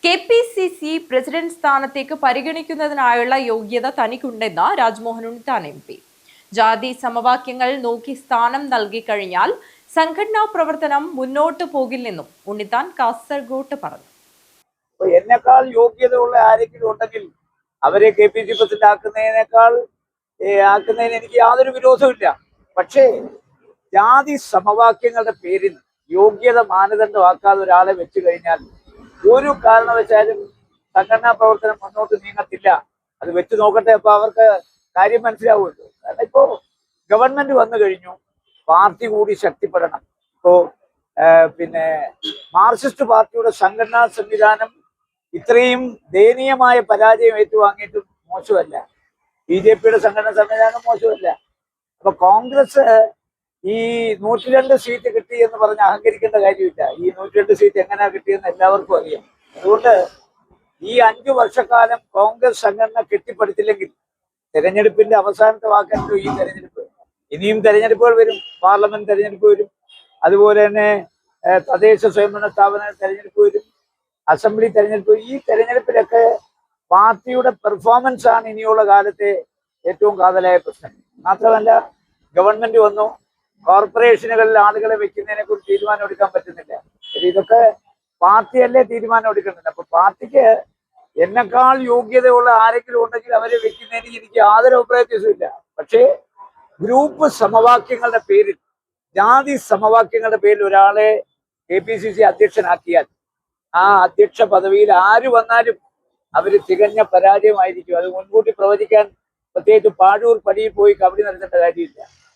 KPCC president സ്ഥാനത്തേക്ക് പരിഗണിക്കുന്നതിനായുള്ള യോഗ്യത തനിക്കുണ്ടെന്ന് Rajmohan Unnithan MP. ജാതി സമവാക്യങ്ങൾ നോക്കി സ്ഥാനം നൽകിക്കഴിഞ്ഞാൽ സംഘടനാ പ്രവർത്തനം മുന്നോട്ട് പോകില്ലെന്നും ഉണ്ണിത്താൻ കാസർഗോട്ട് പറഞ്ഞു. എന്നെക്കാൾ യോഗ്യതയുള്ള ആരെങ്കിലും ഉണ്ടെങ്കിൽ അവരെ KPCC പ്രസിഡന്റ് ആക്കുന്നതിന് എനിക്ക് യാതൊരു വിരോധമില്ല. പക്ഷേ ജാതി സമവാക്യങ്ങളുടെ പേരിൽ യോഗ്യത മാനദണ്ഡമാക്കാതെ ഒരാളെ വെച്ചു കഴിഞ്ഞാൽ ഒരു കാരണവശാലും സംഘടനാ പ്രവർത്തനം മുന്നോട്ട് നീങ്ങത്തില്ല. അത് വെച്ച് നോക്കട്ടെ, അപ്പൊ അവർക്ക് കാര്യം മനസ്സിലാവുമല്ലോ. കാരണം ഇപ്പോ ഗവൺമെന്റ് വന്നു കഴിഞ്ഞു, പാർട്ടി കൂടി ശക്തിപ്പെടണം. ഇപ്പോ മാർക്സിസ്റ്റ് പാർട്ടിയുടെ സംഘടനാ സംവിധാനം ഇത്രയും ദയനീയമായ പരാജയം ഏറ്റുവാങ്ങിയിട്ടും മോശമല്ല. BJPയുടെ സംഘടനാ സംവിധാനം മോശമല്ല. അപ്പൊ കോൺഗ്രസ് ഈ 102 സീറ്റ് കിട്ടി എന്ന് പറഞ്ഞ് അഹങ്കരിക്കേണ്ട കാര്യമില്ല. ഈ 102 സീറ്റ് എങ്ങനെയാ കിട്ടിയെന്ന് എല്ലാവർക്കും അറിയാം. അതുകൊണ്ട് ഈ 5 വർഷക്കാലം കോൺഗ്രസ് സംഘടന കെട്ടിപ്പടുത്തില്ലെങ്കിൽ തെരഞ്ഞെടുപ്പിന്റെ അവസാനത്തെ വാക്കല്ലോ ഈ തെരഞ്ഞെടുപ്പ്. ഇനിയും തെരഞ്ഞെടുപ്പുകൾ വരും, പാർലമെന്റ് തെരഞ്ഞെടുപ്പ് വരും, അതുപോലെ തന്നെ തദ്ദേശ സ്വയംഭരണ സ്ഥാപന തെരഞ്ഞെടുപ്പ് വരും, അസംബ്ലി തെരഞ്ഞെടുപ്പ്. ഈ തെരഞ്ഞെടുപ്പിലൊക്കെ പാർട്ടിയുടെ പെർഫോമൻസ് ആണ് ഇനിയുള്ള കാലത്തെ ഏറ്റവും കാതലായ പ്രശ്നം. മാത്രമല്ല, ഗവൺമെന്റ് വന്നു, കോർപ്പറേഷനുകളിൽ ആളുകളെ വെക്കുന്നതിനെ കുറിച്ച് തീരുമാനം എടുക്കാൻ പറ്റുന്നില്ല. ഇതൊക്കെ പാർട്ടിയല്ലേ തീരുമാനം എടുക്കുന്നില്ല. അപ്പൊ പാർട്ടിക്ക് എന്നെക്കാൾ യോഗ്യതയുള്ള ആരെങ്കിലും ഉണ്ടെങ്കിൽ അവരെ വെക്കുന്നതിന് എനിക്ക് യാതൊരു അഭിപ്രായത്തില്ല. പക്ഷേ ഗ്രൂപ്പ് സമവാക്യങ്ങളുടെ പേരിൽ, ജാതി സമവാക്യങ്ങളുടെ പേരിൽ ഒരാളെ KPCC അധ്യക്ഷനാക്കിയാൽ ആ അധ്യക്ഷ പദവിയിൽ ആര് വന്നാലും അവര് തികഞ്ഞ പരാജയമായിരിക്കും. അത് മുൻകൂട്ടി പ്രവചിക്കാൻ പ്രത്യേകിച്ച് പാഴൂർ പടിയിൽ പോയി കബഡി നടത്തേണ്ട കാര്യമില്ല.